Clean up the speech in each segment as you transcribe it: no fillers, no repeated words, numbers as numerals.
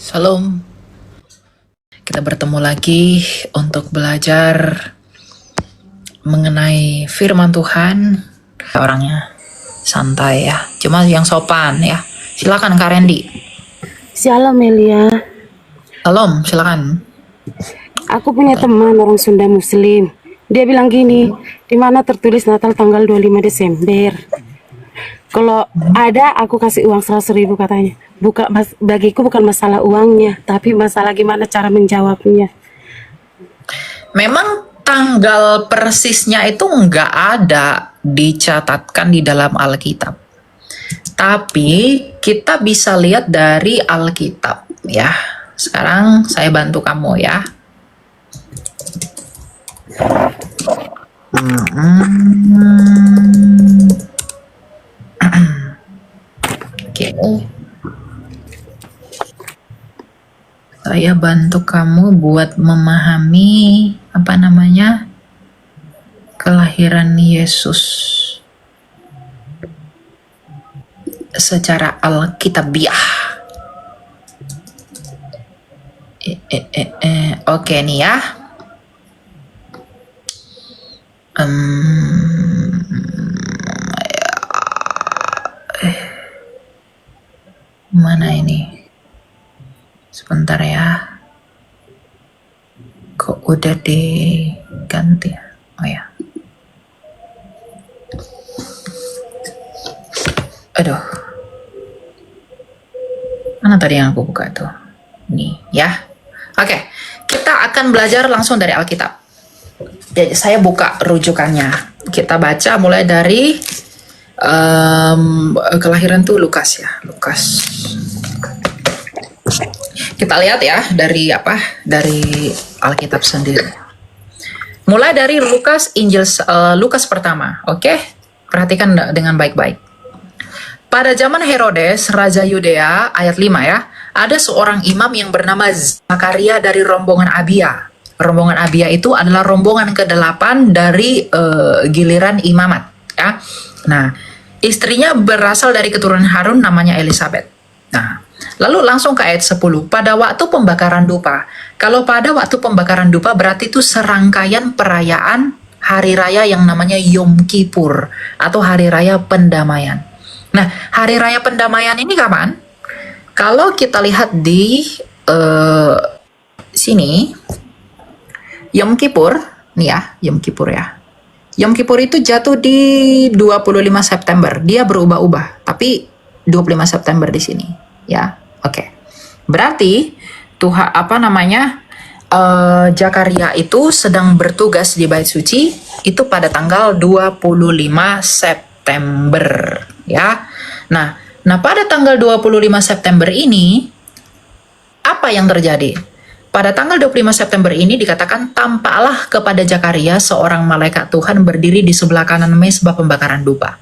Salam, kita bertemu lagi untuk belajar mengenai firman Tuhan. Orangnya santai ya, cuma yang sopan ya. Silakan Kak Randy. Shalom Melia. Salam, silakan. Aku punya teman orang Sunda Muslim. Dia bilang gini, di mana tertulis Natal tanggal 25 Desember. Kalau ada, aku kasih uang 100.000 katanya. Bagiku bukan masalah uangnya, tapi masalah gimana cara menjawabnya. Memang tanggal persisnya itu nggak ada dicatatkan di dalam Alkitab. Tapi kita bisa lihat dari Alkitab ya. Sekarang saya bantu kamu ya. Oke. Saya bantu kamu buat memahami kelahiran Yesus secara alkitabiah. Oke nih ya. Mana ini? Sebentar ya. Kok udah diganti ya? Oh ya. Aduh. Mana tadi yang aku buka tuh? Nih ya. Oke. Kita akan belajar langsung dari Alkitab. Jadi saya buka rujukannya. Kita baca mulai dari kelahiran tuh Lukas ya. Lukas. Kita lihat ya dari Alkitab sendiri. Mulai dari Lukas pertama, oke? Perhatikan dengan baik-baik. Pada zaman Herodes, Raja Yudea, ayat 5 ya, ada seorang imam yang bernama Zakaria dari rombongan Abia. Rombongan Abia itu adalah rombongan ke-8 dari giliran imamat ya. Nah, istrinya berasal dari keturunan Harun namanya Elisabeth. Nah, lalu langsung ke ayat 10. Pada waktu pembakaran dupa. Kalau pada waktu pembakaran dupa berarti itu serangkaian perayaan hari raya yang namanya Yom Kippur atau hari raya pendamaian. Nah, hari raya pendamaian ini kapan? Kalau kita lihat di sini, Yom Kippur, nih ya, Yom Kippur ya. Yom Kippur itu jatuh di 25 September. Dia berubah-ubah, tapi 25 September di sini, ya. Oke. Berarti Zakaria itu sedang bertugas di Bait Suci itu pada tanggal 25 September, ya. Nah, pada tanggal 25 September ini apa yang terjadi? Pada tanggal 25 September ini dikatakan tampaklah kepada Zakaria seorang malaikat Tuhan berdiri di sebelah kanan mezbah pembakaran dupa.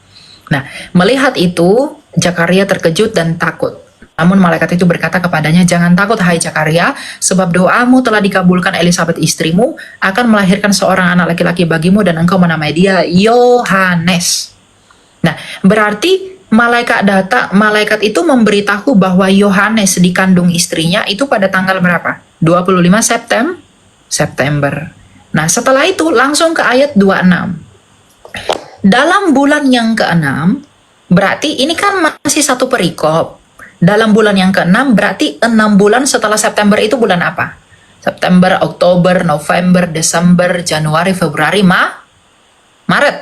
Nah, melihat itu Zakaria terkejut dan takut. Namun malaikat itu berkata kepadanya, "Jangan takut hai Zakaria, sebab doamu telah dikabulkan. Elisabeth istrimu akan melahirkan seorang anak laki-laki bagimu dan engkau menamai dia Yohanes." Nah, berarti malaikat itu memberitahu bahwa Yohanes dikandung istrinya itu pada tanggal berapa? 25 September. Nah, setelah itu langsung ke ayat 26. Dalam bulan yang ke-6, berarti ini kan masih satu perikop. Dalam bulan yang ke-6 berarti 6 bulan setelah September itu bulan apa? September, Oktober, November, Desember, Januari, Februari, Maret.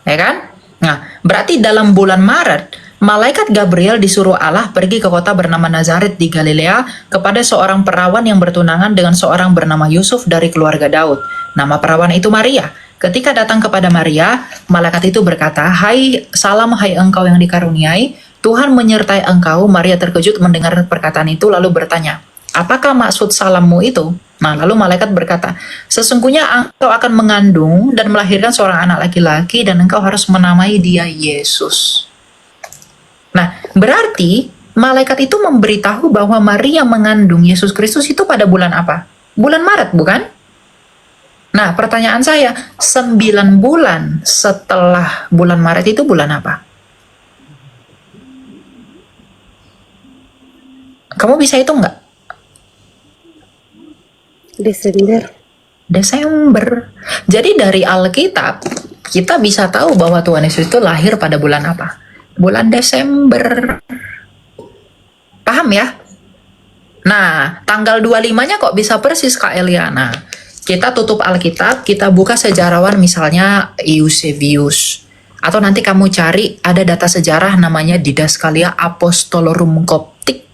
Ya kan? Nah, berarti dalam bulan Maret, malaikat Gabriel disuruh Allah pergi ke kota bernama Nazaret di Galilea kepada seorang perawan yang bertunangan dengan seorang bernama Yusuf dari keluarga Daud. Nama perawan itu Maria. Ketika datang kepada Maria, malaikat itu berkata, Salam hai engkau yang dikaruniai, Tuhan menyertai engkau." Maria terkejut mendengar perkataan itu lalu bertanya, "Apakah maksud salammu itu?" Nah, lalu malaikat berkata, "Sesungguhnya engkau akan mengandung dan melahirkan seorang anak laki-laki dan engkau harus menamai dia Yesus." Nah, berarti malaikat itu memberitahu bahwa Maria mengandung Yesus Kristus itu pada bulan apa? Bulan Maret, bukan? Nah, pertanyaan saya, 9 bulan setelah bulan Maret itu bulan apa? Kamu bisa hitung nggak? Desember. Desember. Jadi dari Alkitab kita bisa tahu bahwa Tuhan Yesus itu lahir pada bulan apa? Bulan Desember. Paham ya? Nah, tanggal 25-nya kok bisa persis Kak Eliana? Kita tutup Alkitab, kita buka sejarawan misalnya Eusebius. Atau nanti kamu cari ada data sejarah namanya Didaskalia Apostolorum Coptic.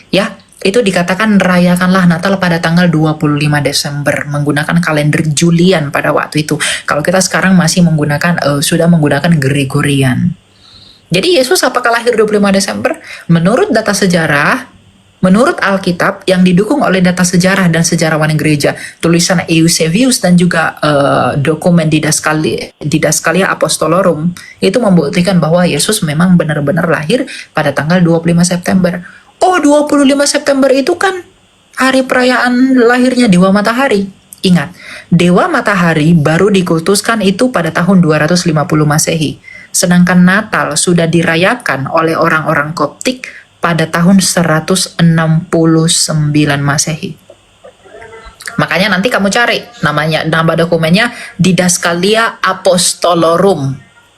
Ya, itu dikatakan rayakanlah Natal pada tanggal 25 Desember menggunakan kalender Julian pada waktu itu. Kalau kita sekarang masih menggunakan sudah menggunakan Gregorian. Jadi Yesus apakah lahir 25 Desember? Menurut data sejarah, menurut Alkitab yang didukung oleh data sejarah dan sejarawan gereja, tulisan Eusebius dan juga dokumen Didaskalia Apostolorum itu membuktikan bahwa Yesus memang benar-benar lahir pada tanggal 25 September. Oh, 25 September itu kan hari perayaan lahirnya Dewa Matahari. Ingat, Dewa Matahari baru dikultuskan itu pada tahun 250 Masehi. Sedangkan Natal sudah dirayakan oleh orang-orang Koptik pada tahun 169 Masehi. Makanya nanti kamu cari nama dokumennya Didaskalia Apostolorum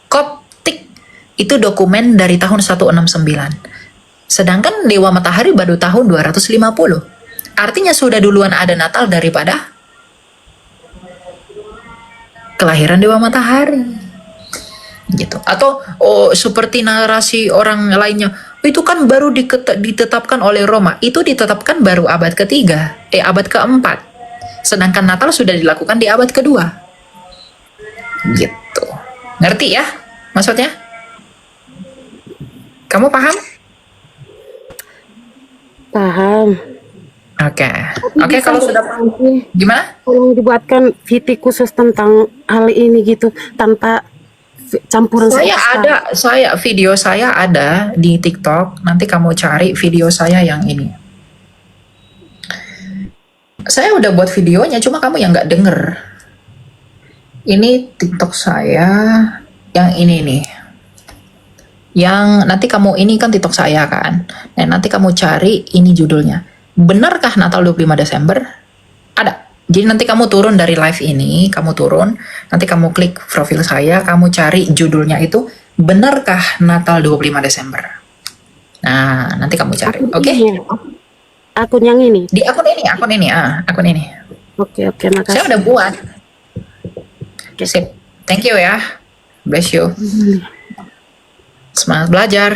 Koptik. Itu dokumen dari tahun 169. Sedangkan Dewa Matahari baru tahun 250. Artinya sudah duluan ada Natal daripada kelahiran Dewa Matahari. Gitu. Atau seperti narasi orang lainnya, itu kan baru ditetapkan oleh Roma. Itu ditetapkan baru abad ketiga, abad keempat. Sedangkan Natal sudah dilakukan di abad kedua. Gitu. Ngerti ya maksudnya? Kamu paham? Paham. Oke, kalau sudah paham, gimana? Tolong dibuatkan VT khusus tentang hal ini gitu, tanpa campuran video saya ada di TikTok. Nanti kamu cari video saya yang ini. Saya udah buat videonya, cuma kamu yang nggak denger. Ini TikTok saya yang ini nih. Yang nanti kamu, ini kan TikTok saya kan. Nah, nanti kamu cari ini judulnya. Benarkah Natal 25 Desember? Ada. Jadi nanti kamu turun dari live ini, kamu turun, nanti kamu klik profil saya, kamu cari judulnya itu, benarkah Natal 25 Desember? Nah, nanti kamu cari, oke? Akun yang ini? Di akun ini. Oke, makasih. Saya udah buat. Sip, thank you ya. Bless you. Semangat belajar.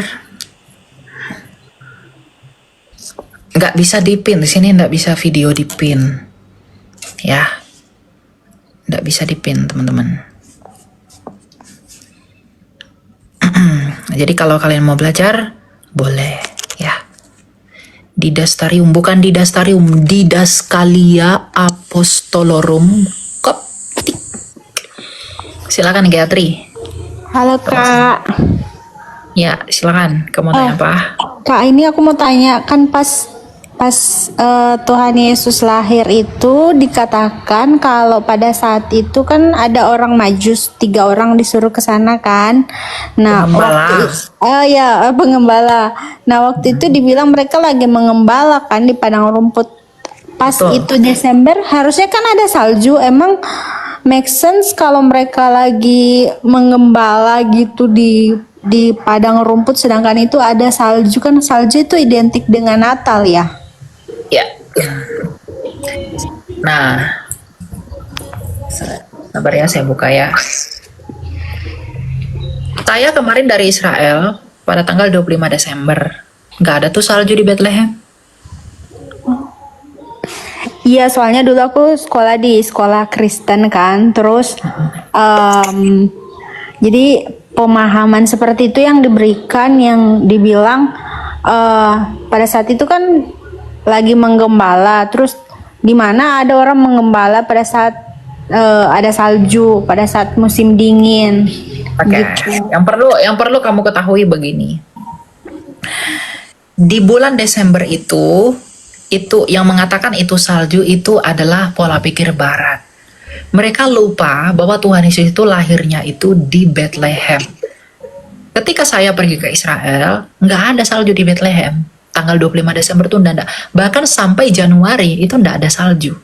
Nggak bisa dipin, di sini nggak bisa video dipin. Ya, nggak bisa dipin teman-teman. Jadi kalau kalian mau belajar, boleh ya. Didastarium, bukan Didastarium, Didaskalia Apostolorum Coptic. Silakan Gayatri. Halo Kak. Ya, silakan. Kamu tanya apa? Kak, ini aku mau tanya, kan pas Tuhan Yesus lahir itu dikatakan kalau pada saat itu kan ada orang Majus, 3 orang disuruh ke sana kan. Nah, pengembala. Nah, waktu itu dibilang mereka lagi mengembala kan di padang rumput. Pas itu Desember, harusnya kan ada salju. Emang make sense kalau mereka lagi mengembala gitu di padang rumput, sedangkan itu ada salju, kan salju itu identik dengan Natal ya? Ya. Nah, sabar ya, saya buka ya. Saya kemarin dari Israel pada tanggal 25 Desember. Nggak ada tuh salju di Bethlehem. Iya, soalnya dulu aku sekolah di sekolah Kristen kan, terus jadi pemahaman seperti itu yang diberikan, yang dibilang pada saat itu kan lagi menggembala, terus di mana ada orang menggembala pada saat ada salju, pada saat musim dingin. Oke. Gitu. Yang perlu kamu ketahui begini. Di bulan Desember itu yang mengatakan itu salju itu adalah pola pikir barat. Mereka lupa bahwa Tuhan Yesus itu lahirnya itu di Bethlehem. Ketika saya pergi ke Israel, nggak ada salju di Bethlehem. Tanggal 25 Desember itu nggak ada. Bahkan sampai Januari itu nggak ada salju.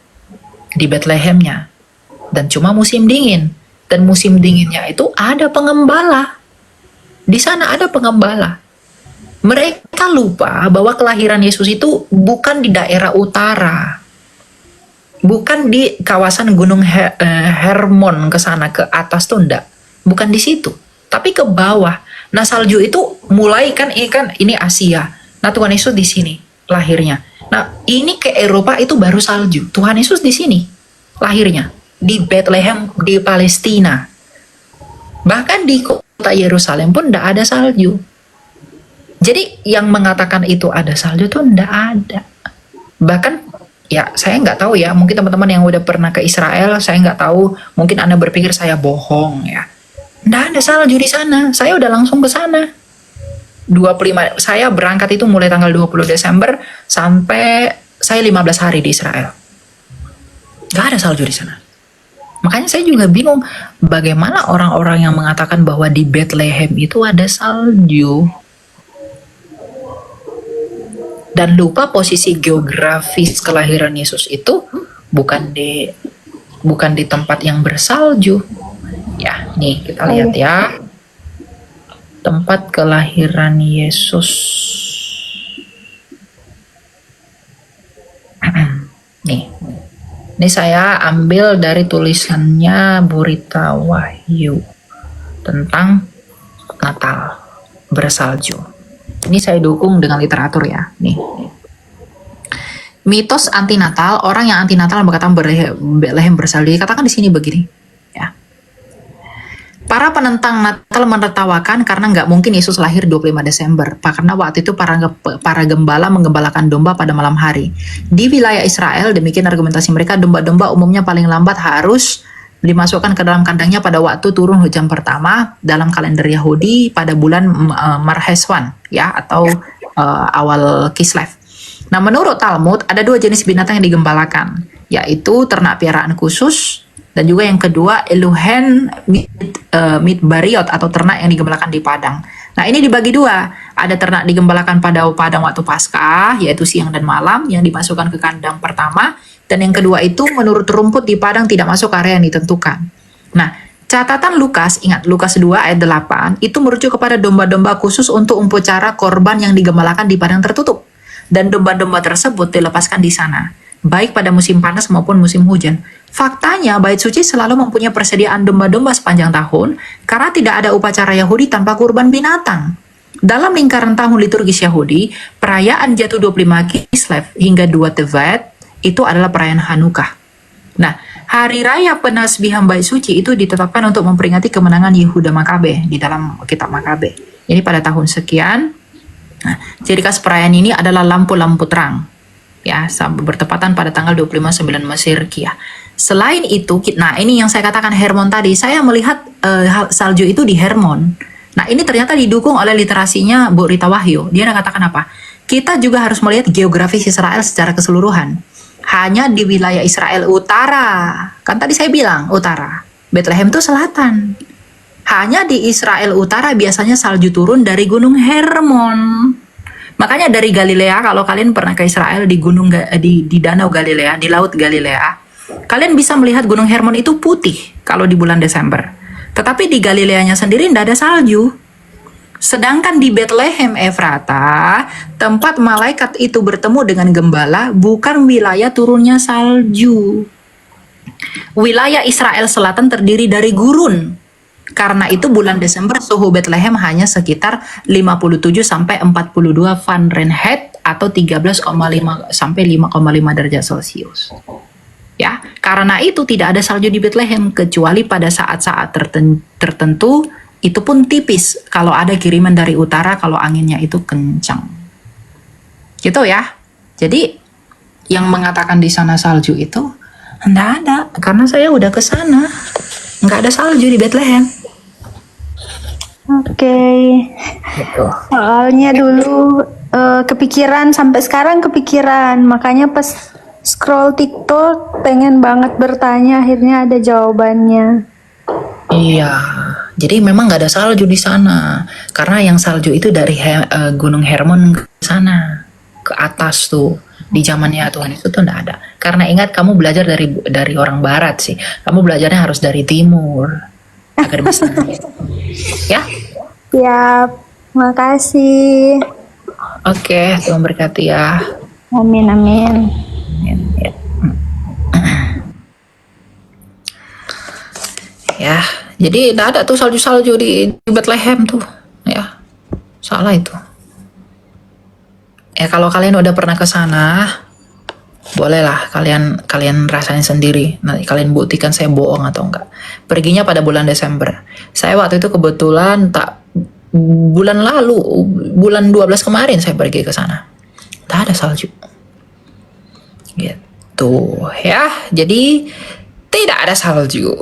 di Betlehemnya. Dan cuma musim dingin. Dan musim dinginnya itu ada pengembala. Di sana ada pengembala. Mereka lupa bahwa kelahiran Yesus itu bukan di daerah utara. Bukan di kawasan Gunung Hermon ke sana, ke atas tuh enggak. Bukan di situ. Tapi ke bawah. Nah, salju itu mulai kan ini Asia. Nah, Tuhan Yesus di sini lahirnya. Nah, ini ke Eropa itu baru salju. Tuhan Yesus di sini lahirnya. Di Bethlehem, di Palestina. Bahkan di kota Yerusalem pun tidak ada salju. Jadi yang mengatakan itu ada salju tuh tidak ada. Bahkan ya saya nggak tahu ya, mungkin teman-teman yang udah pernah ke Israel, saya nggak tahu, mungkin Anda berpikir saya bohong ya. Tidak ada salju di sana. Saya udah langsung ke sana. 25, saya berangkat itu mulai tanggal 20 Desember sampai saya 15 hari di Israel. Nggak ada salju di sana. Makanya saya juga bingung bagaimana orang-orang yang mengatakan bahwa di Bethlehem itu ada salju. Dan lupa posisi geografis kelahiran Yesus itu bukan di tempat yang bersalju. Ya, nih kita lihat ya. Tempat kelahiran Yesus. Nih. Ini saya ambil dari tulisannya Burita Wahyu tentang Natal bersalju. Ini saya dukung dengan literatur ya. Nih. Mitos anti Natal, orang yang anti Natal berkata Bethlehem bersalju. Katakan di sini begini, ya. Para penentang Natal menertawakan karena nggak mungkin Yesus lahir 25 Desember. Karena waktu itu para gembala menggembalakan domba pada malam hari. Di wilayah Israel, demikian argumentasi mereka, domba-domba umumnya paling lambat harus dimasukkan ke dalam kandangnya pada waktu turun hujan pertama dalam kalender Yahudi pada bulan Marheswan, ya, atau awal Kislev. Nah, menurut Talmud ada dua jenis binatang yang digembalakan, yaitu ternak piaraan khusus dan juga yang kedua Eluhen Midbariot atau ternak yang digembalakan di padang. Nah, ini dibagi dua. Ada ternak digembalakan pada padang waktu Paskah, yaitu siang dan malam, yang dimasukkan ke kandang pertama. Dan yang kedua itu menurut rumput di padang tidak masuk area yang ditentukan. Nah, catatan Lukas, ingat Lukas 2 ayat 8, itu merujuk kepada domba-domba khusus untuk upacara korban yang digembalakan di padang tertutup. Dan domba-domba tersebut dilepaskan di sana, baik pada musim panas maupun musim hujan. Faktanya, Bait Suci selalu mempunyai persediaan domba-domba sepanjang tahun karena tidak ada upacara Yahudi tanpa kurban binatang. Dalam lingkaran tahun liturgis Yahudi, perayaan jatuh 25 Kislev hingga 2 Tevet itu adalah perayaan Hanukkah. Nah, hari raya penasbihan Bait Suci itu ditetapkan untuk memperingati kemenangan Yehuda Makabe di dalam kitab Makabe. Ini pada tahun sekian. Nah, ciri khas perayaan ini adalah lampu-lampu terang. Ya, bertepatan pada tanggal 25/9 Mesir Kia. Selain itu, nah ini yang saya katakan Hermon tadi, saya melihat salju itu di Hermon. Nah, ini ternyata didukung oleh literasinya Bu Rita Wahyu. Dia katakan apa? Kita juga harus melihat geografis Israel secara keseluruhan. Hanya di wilayah Israel utara, kan tadi saya bilang utara, Bethlehem itu selatan. Hanya di Israel utara biasanya salju turun dari Gunung Hermon. Makanya dari Galilea, kalau kalian pernah ke Israel di di Danau Galilea, di Laut Galilea, kalian bisa melihat Gunung Hermon itu putih kalau di bulan Desember. Tetapi di Galileanya sendiri tidak ada salju. Sedangkan di Bethlehem Efrata, tempat malaikat itu bertemu dengan gembala, bukan wilayah turunnya salju. Wilayah Israel Selatan terdiri dari gurun. Karena itu bulan Desember suhu Bethlehem hanya sekitar 57 sampai 42 Fahrenheit atau 13,5 sampai 5,5 derajat Celcius. Ya, karena itu tidak ada salju di Bethlehem kecuali pada saat-saat tertentu. Itu pun tipis kalau ada kiriman dari utara kalau anginnya itu kencang. Gitu ya. Jadi yang mengatakan di sana salju itu enggak ada karena saya udah ke sana. Enggak ada salju di Bethlehem. Oke. Gitu. Soalnya dulu kepikiran, sampai sekarang kepikiran. Makanya pas scroll TikTok pengen banget bertanya, akhirnya ada jawabannya. Iya, jadi memang nggak ada salju di sana. Karena yang salju itu dari Gunung Hermon ke sana, ke atas tuh. Di zamannya Tuhan Yesus tuh enggak ada. Karena ingat kamu belajar dari orang barat sih. Kamu belajarnya harus dari timur agar bisa. Ya. Siap. Makasih. Oke, Tuhan berkati ya. Amin amin. Ya. Ya, jadi enggak ada tuh salju-salju di Bethlehem tuh. Ya. Salah itu. Ya kalau kalian udah pernah ke sana, bolehlah kalian rasain sendiri. Nanti kalian buktikan saya bohong atau enggak. Perginya pada bulan Desember. Saya waktu itu kebetulan bulan lalu, bulan 12 kemarin saya pergi ke sana. Tak ada salju. Gitu ya. Jadi tidak ada salju.